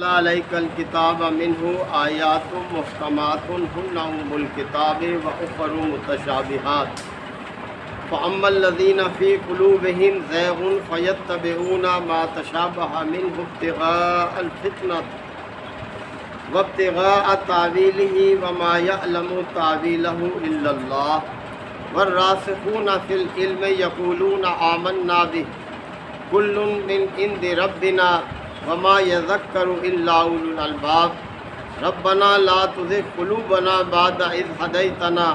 علیک الکتاب منہ آیات محکمات ہن ام الکتاب واخر متشابہات فاما الذین فی قلوبہم زیغ فیتبعون ما تشابہ منہ ابتغاء الفتنة وابتغاء تاویلہ وما یعلم تاویلہ الا اللہ والراسخون فی العلم یقولون آمنا بہ کل من عند ربنا وما يذكر الا اولو الالباب ربنا لا تزغ قلوبنا بعد اذ هديتنا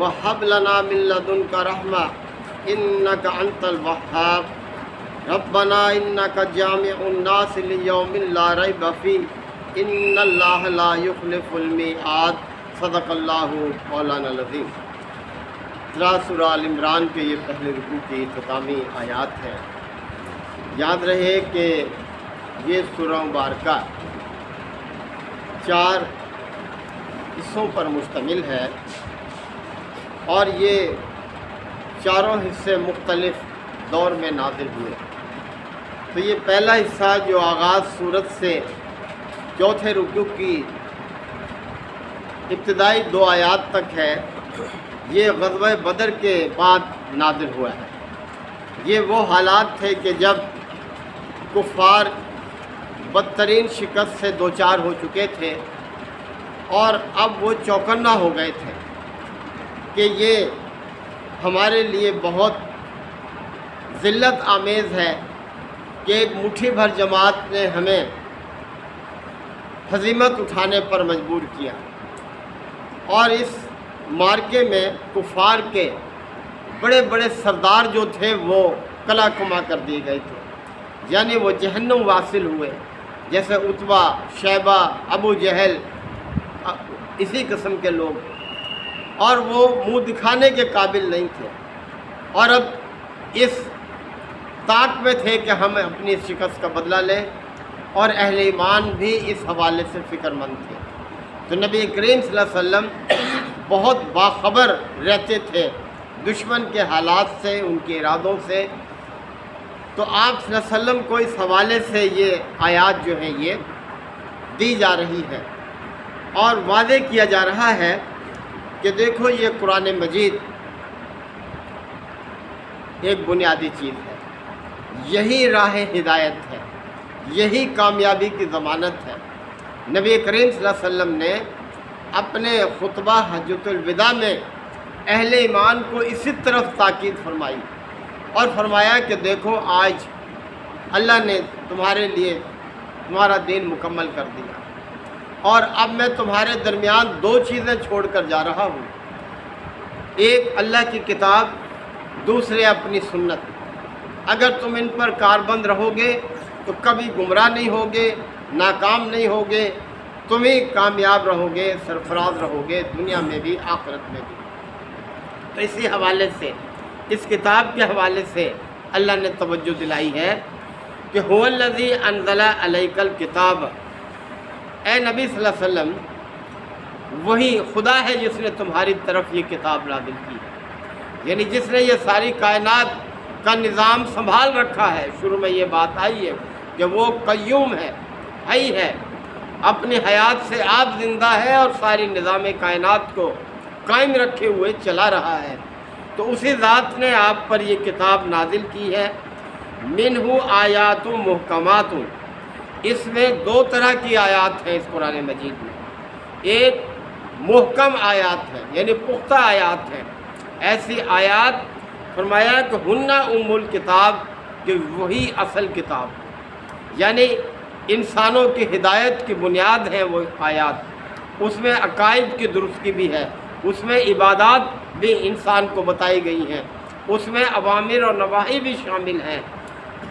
وهب لنا من لدنك رحمة انك انت الوهاب ربنا انك جامع الناس ليوم لا ريب فيه ان الله لا يخلف الميعاد صدق اللہ مولانا العظیم۔ سورہ آل عمران کے یہ پہلے رکوع کی اختتامی آیات ہیں۔ یاد رہے کہ یہ سورہ مبارکہ 4 حصوں پر مشتمل ہے اور یہ چاروں حصے مختلف دور میں نازل ہوئے۔ تو یہ پہلا حصہ جو آغاز سورت سے چوتھے رکوع کی ابتدائی 2 آیات تک ہے، یہ غزوہ بدر کے بعد نازل ہوا ہے۔ یہ وہ حالات تھے کہ جب کفار بدترین شکست سے دوچار ہو چکے تھے اور اب وہ چوکنا ہو گئے تھے کہ یہ ہمارے لیے بہت ذلت آمیز ہے کہ ایک مٹھی بھر جماعت نے ہمیں ہزیمت اٹھانے پر مجبور کیا، اور اس مارکے میں کفار کے بڑے بڑے سردار جو تھے وہ کلا کما کر دیے گئے تھے، یعنی وہ جہنم واصل ہوئے، جیسے عتبہ، شیبہ، ابو جہل، اسی قسم کے لوگ، اور وہ منہ دکھانے کے قابل نہیں تھے، اور اب اس طاق میں تھے کہ ہم اپنی شکست کا بدلہ لیں، اور اہل ایمان بھی اس حوالے سے فکر مند تھے۔ تو نبی کریم صلی اللہ علیہ وسلم بہت باخبر رہتے تھے دشمن کے حالات سے، ان کے ارادوں سے۔ تو آپ صلی اللہ علیہ وسلم کو اس حوالے سے یہ آیات جو ہیں یہ دی جا رہی ہے اور واضح کیا جا رہا ہے کہ دیکھو یہ قرآن مجید ایک بنیادی چیز ہے، یہی راہ ہدایت ہے، یہی کامیابی کی ضمانت ہے۔ نبی کریم صلی اللہ علیہ وسلم نے اپنے خطبہ حجۃ الوداع میں اہل ایمان کو اسی طرف تاکید فرمائی اور فرمایا کہ دیکھو آج اللہ نے تمہارے لیے تمہارا دین مکمل کر دیا، اور اب میں تمہارے درمیان 2 چیزیں چھوڑ کر جا رہا ہوں، ایک اللہ کی کتاب، دوسرے اپنی سنت۔ اگر تم ان پر کاربند رہو گے تو کبھی گمراہ نہیں ہوگے، ناکام نہیں ہوگے، تم ہی کامیاب رہو گے، سرفراز رہو گے، دنیا میں بھی آخرت میں بھی۔ تو اسی حوالے سے، اس کتاب کے حوالے سے اللہ نے توجہ دلائی ہے کہ هو الذی انزل علیک الکتاب، اے نبی صلی اللہ علیہ وسلم وہی خدا ہے جس نے تمہاری طرف یہ کتاب نازل کی ہے، یعنی جس نے یہ ساری کائنات کا نظام سنبھال رکھا ہے۔ شروع میں یہ بات آئی ہے کہ وہ قیوم ہے، حی ہے، اپنی حیات سے آپ زندہ ہے اور ساری نظام کائنات کو قائم رکھے ہوئے چلا رہا ہے۔ تو اسی ذات نے آپ پر یہ کتاب نازل کی ہے۔ منہ آیات محکمات، اس میں 2 طرح کی آیات ہیں اس قرآن مجید میں۔ ایک محکم آیات ہے، یعنی پختہ آیات ہیں، ایسی آیات فرمایا کہ ہن ام الکتاب، کہ وہی اصل کتاب، یعنی انسانوں کی ہدایت کی بنیاد ہیں وہ آیات۔ اس میں عقائد کی درستی بھی ہے، اس میں عبادات بھی انسان کو بتائی گئی ہیں، اس میں اوامر اور نواہی بھی شامل ہیں،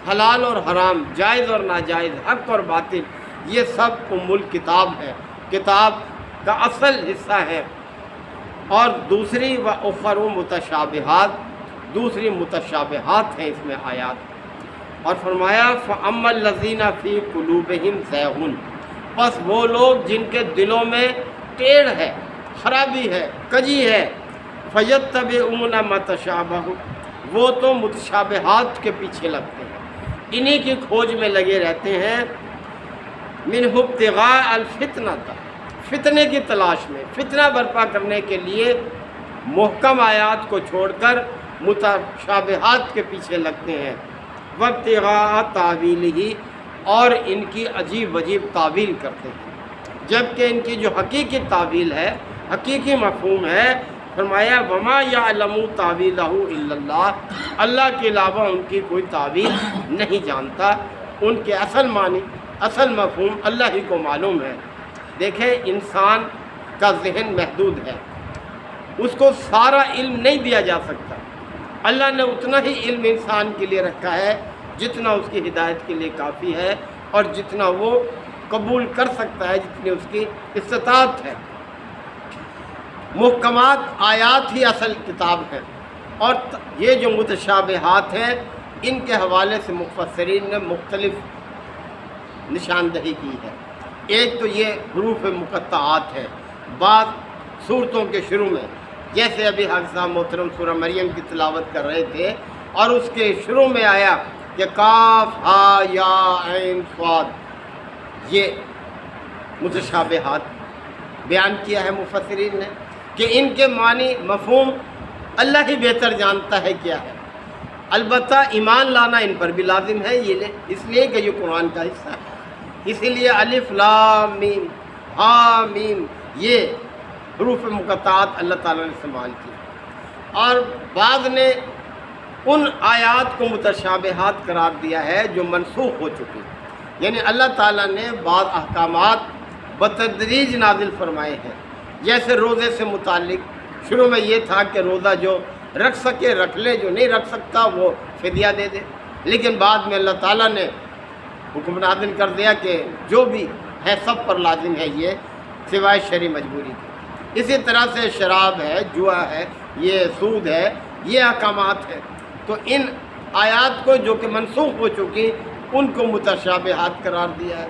حلال اور حرام، جائز اور ناجائز، حق اور باطل، یہ سب ام الکتاب ہے، کتاب کا اصل حصہ ہے۔ اور دوسری و اخر متشابہات، دوسری متشابہات ہیں اس میں آیات۔ اور فرمایا فَأَمَّا الَّذِينَ فِي قُلُوبِهِمْ زَيْغٌ، پس وہ لوگ جن کے دلوں میں ٹیڑھ ہے، خرابی ہے، کجی ہے، فَيَتَّبِعُونَ مَا تَشَابَهُ، وہ تو متشابہات کے پیچھے لگتے ہیں، انہی کی کھوج میں لگے رہتے ہیں۔ منہ ابتغاء الفتنہ، فتنے کی تلاش میں، فتنہ برپا کرنے کے لیے محکم آیات کو چھوڑ کر متشابہات کے پیچھے لگتے ہیں، وابتغاء تاویلہ، اور ان کی عجیب عجیب تعویل کرتے ہیں، جبکہ ان کی جو حقیقی تعویل ہے، حقیقی مفہوم ہے، فرمایا وما یعلم تاویلہ الا اللہ، اللہ کے علاوہ ان کی کوئی تعویل نہیں جانتا، ان کے اصل معنی، اصل مفہوم اللہ ہی کو معلوم ہے۔ دیکھیں انسان کا ذہن محدود ہے، اس کو سارا علم نہیں دیا جا سکتا، اللہ نے اتنا ہی علم انسان کے لیے رکھا ہے جتنا اس کی ہدایت کے لیے کافی ہے، اور جتنا وہ قبول کر سکتا ہے، جتنی اس کی استطاعت ہے۔ محکمات آیات ہی اصل کتاب ہے، اور یہ جو متشابہات ہیں ان کے حوالے سے مفسرین نے مختلف نشاندہی کی ہے۔ ایک تو یہ حروف مقطعات ہے، بعض صورتوں کے شروع میں، جیسے ابھی حافظ صاحب محترم سورہ مریم کی تلاوت کر رہے تھے، اور اس کے شروع میں آیا کہ کاف ہا یا عین صاد، یہ متشابہات بیان کیا ہے مفسرین نے کہ ان کے معنی مفہوم اللہ ہی بہتر جانتا ہے کیا ہے، البتہ ایمان لانا ان پر بھی لازم ہے، یہ اس لیے کہ یہ قرآن کا حصہ ہے، اسی لیے الف لام میم ہا میم یہ حروف مقطعات اللہ تعالیٰ نے استعمال کی، اور بعض نے ان آیات کو متشابہات قرار دیا ہے جو منسوخ ہو چکی، یعنی اللہ تعالیٰ نے بعض احکامات بتدریج نازل فرمائے ہیں، جیسے روزے سے متعلق شروع میں یہ تھا کہ روزہ جو رکھ سکے رکھ لے، جو نہیں رکھ سکتا وہ فدیہ دے دے، لیکن بعد میں اللہ تعالیٰ نے حکم نازل کر دیا کہ جو بھی ہے سب پر لازم ہے یہ، سوائے شرعی مجبوری کے۔ اسی طرح سے شراب ہے، جوا ہے، یہ سود ہے، یہ احکامات ہیں، تو ان آیات کو جو کہ منسوخ ہو چکی ان کو متشابہات قرار دیا ہے،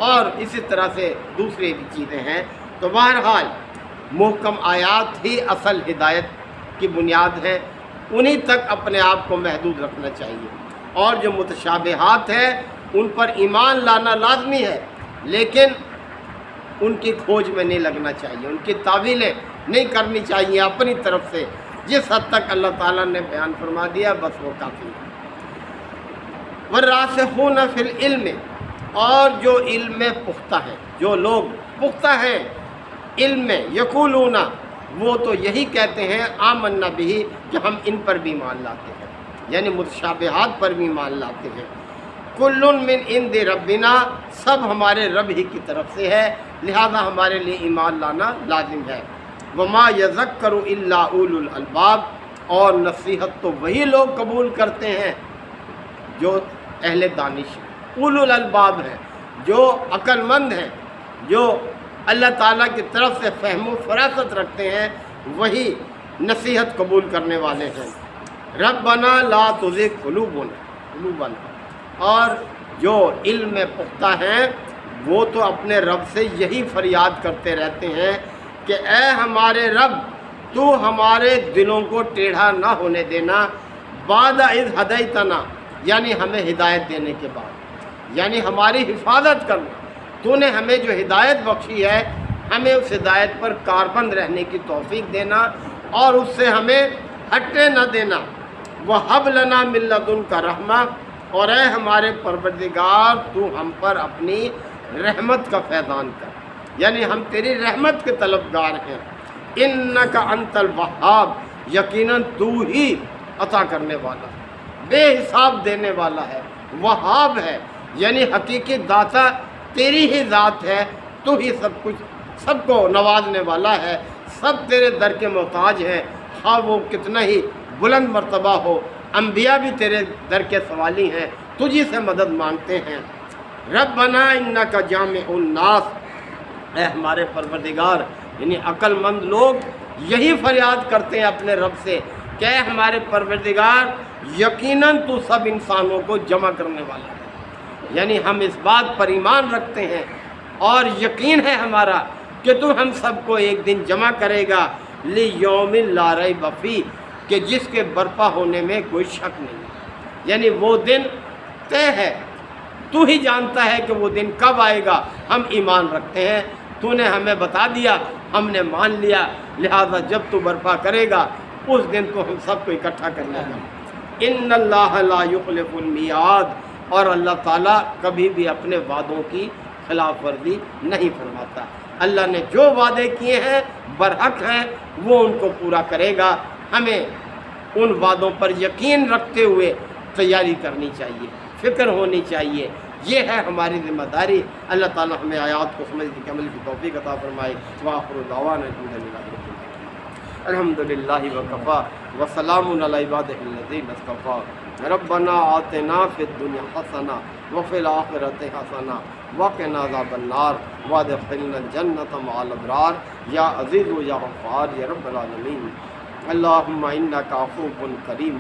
اور اسی طرح سے دوسری بھی چیزیں ہیں۔ تو بہرحال محکم آیات ہی اصل ہدایت کی بنیاد ہے، انہی تک اپنے آپ کو محدود رکھنا چاہیے، اور جو متشابہات ہیں ان پر ایمان لانا لازمی ہے، لیکن ان کی کھوج میں نہیں لگنا چاہیے، ان کی تعویلیں نہیں کرنی چاہیے اپنی طرف سے، جس حد تک اللہ تعالیٰ نے بیان فرما دیا بس وہ کافی ہے۔ والراسخون فی العلم، اور جو علم میں پختہ ہیں، جو لوگ پختہ ہیں علم میں، یقولون، وہ تو یہی کہتے ہیں آمنا بہ، کہ ہم ان پر بھی ایمان لاتے ہیں، یعنی متشابہات پر بھی ایمان لاتے ہیں۔ کل من عند ربنا، سب ہمارے رب ہی کی طرف سے ہے، لہذا ہمارے لیے ایمان لانا لازم ہے۔ وما یذکر الا اولو الالباب، اور نصیحت تو وہی لوگ قبول کرتے ہیں جو اہل دانش ہیں، اولو الالباب ہیں، جو عقل مند ہیں، جو اللہ تعالیٰ کی طرف سے فہم و فراست رکھتے ہیں، وہی نصیحت قبول کرنے والے ہیں۔ ربنا لا تزغ قلوبنا، اور جو علم میں پختہ ہیں وہ تو اپنے رب سے یہی فریاد کرتے رہتے ہیں کہ اے ہمارے رب، تو ہمارے دلوں کو ٹیڑھا نہ ہونے دینا، بعد اذ ہدیتنا، یعنی ہمیں ہدایت دینے کے بعد، یعنی ہماری حفاظت کرنا، تو نے ہمیں جو ہدایت بخشی ہے ہمیں اس ہدایت پر کاربند رہنے کی توفیق دینا، اور اس سے ہمیں ہٹنے نہ دینا۔ وَهَبْ لَنَا مِن لَّدُنْكَ رَحْمَةً، اور اے ہمارے پروردگار تو ہم پر اپنی رحمت کا فیضان کر، یعنی ہم تیری رحمت کے طلبگار ہیں۔ اِنَّكَ أَنْتَ الْوَهَّابُ، یقیناً تو ہی عطا کرنے والا، بے حساب دینے والا ہے، وہاب ہے، یعنی حقیقی داتا تیری ہی ذات ہے، تو ہی سب کچھ، سب کو نوازنے والا ہے، سب تیرے در کے محتاج ہیں، خواہ وہ کتنا ہی بلند مرتبہ ہو، انبیاء بھی تیرے در کے سوالی ہیں، تجھی سے مدد مانگتے ہیں۔ ربنا انک جامع الناس، اے ہمارے پروردگار، یعنی عقل مند لوگ یہی فریاد کرتے ہیں اپنے رب سے کہ اے ہمارے پروردگار، یقیناً تو سب انسانوں کو جمع کرنے والا ہے، یعنی ہم اس بات پر ایمان رکھتے ہیں اور یقین ہے ہمارا کہ تو ہم سب کو ایک دن جمع کرے گا، لیوم لا ریب فیہ، کہ جس کے برپا ہونے میں کوئی شک نہیں، یعنی وہ دن طے ہے، تو ہی جانتا ہے کہ وہ دن کب آئے گا، ہم ایمان رکھتے ہیں، تو نے ہمیں بتا دیا، ہم نے مان لیا، لہذا جب تو برپا کرے گا اس دن کو ہم سب کو اکٹھا کر لے گا۔ ان اللہ لا یخلف المیعاد، اور اللہ تعالیٰ کبھی بھی اپنے وعدوں کی خلاف ورزی نہیں فرماتا۔ اللہ نے جو وعدے کیے ہیں برحق ہیں، وہ ان کو پورا کرے گا۔ ہمیں ان وعدوں پر یقین رکھتے ہوئے تیاری کرنی چاہیے، فکر ہونی چاہیے، یہ ہے ہماری ذمہ داری۔ اللہ تعالیٰ ہمیں آیات کو سمجھنے کے عمل کی توفیق عطا فرمائے۔ وآخر دعوانا الحمد للہ وکفا وسلام علی عبادہ الذین اصطفیٰ۔ ربنا آتنا فی الدنیا حسنہ وفی الآخرۃ حسنہ وقنا عذاب النار وادخلنا الجنۃ مع الابرار یا عزیز و یا غفار یا رب العالمین۔ اللہم انک عفو کریم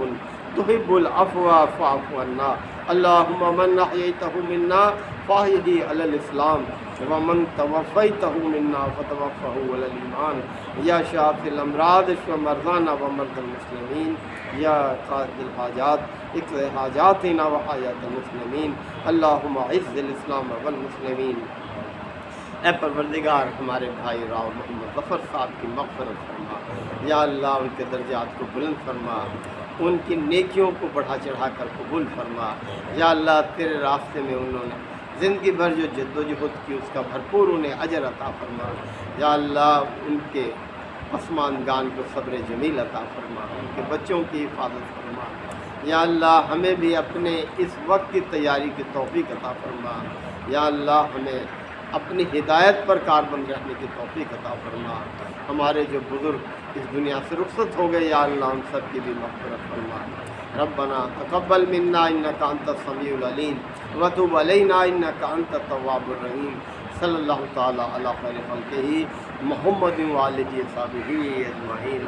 تحب العفو فاعف عنا۔ اللہم من احییتہ منا فاحیہ علی الاسلام ومن توفیتہ منا فتوفہ علی الایمان۔ یا شافی الامراض اشف مرضانا ومرضى المسلمین۔ یا قاضی الحاجات اقض حاجاتنا وحاجات المسلمین۔ اللہم اعز الاسلام والمسلمین۔ اے پروردگار، ہمارے بھائی راؤ محمد ظفر صاحب کی مغفرت فرما، یا اللہ ان کے درجات کو بلند فرما، ان کی نیکیوں کو بڑھا چڑھا کر قبول فرما۔ یا اللہ تیرے راستے میں انہوں نے زندگی بھر جو جد و جہد کی اس کا بھرپور انہیں اجر عطا فرما۔ یا اللہ ان کے پسماندگان کو صبر جمیل عطا فرما، ان کے بچوں کی حفاظت فرما۔ یا اللہ ہمیں بھی اپنے اس وقت کی تیاری کی توفیق عطا فرما۔ یا اللہ ہمیں اپنی ہدایت پر کاربند رہنے کی توفیق عطا فرما۔ ہمارے جو بزرگ اس دنیا سے رخصت ہو گئے، یا اللہ ان سب کی بھی مغفرت فرما۔ ربنا تقبل منا انک انت السمیع العلیم وتب علینا انک انت التواب الرحیم۔ صلی اللہ تعالی علی خیر خلقہ محمد وآلہ وصحبہ اجمعین۔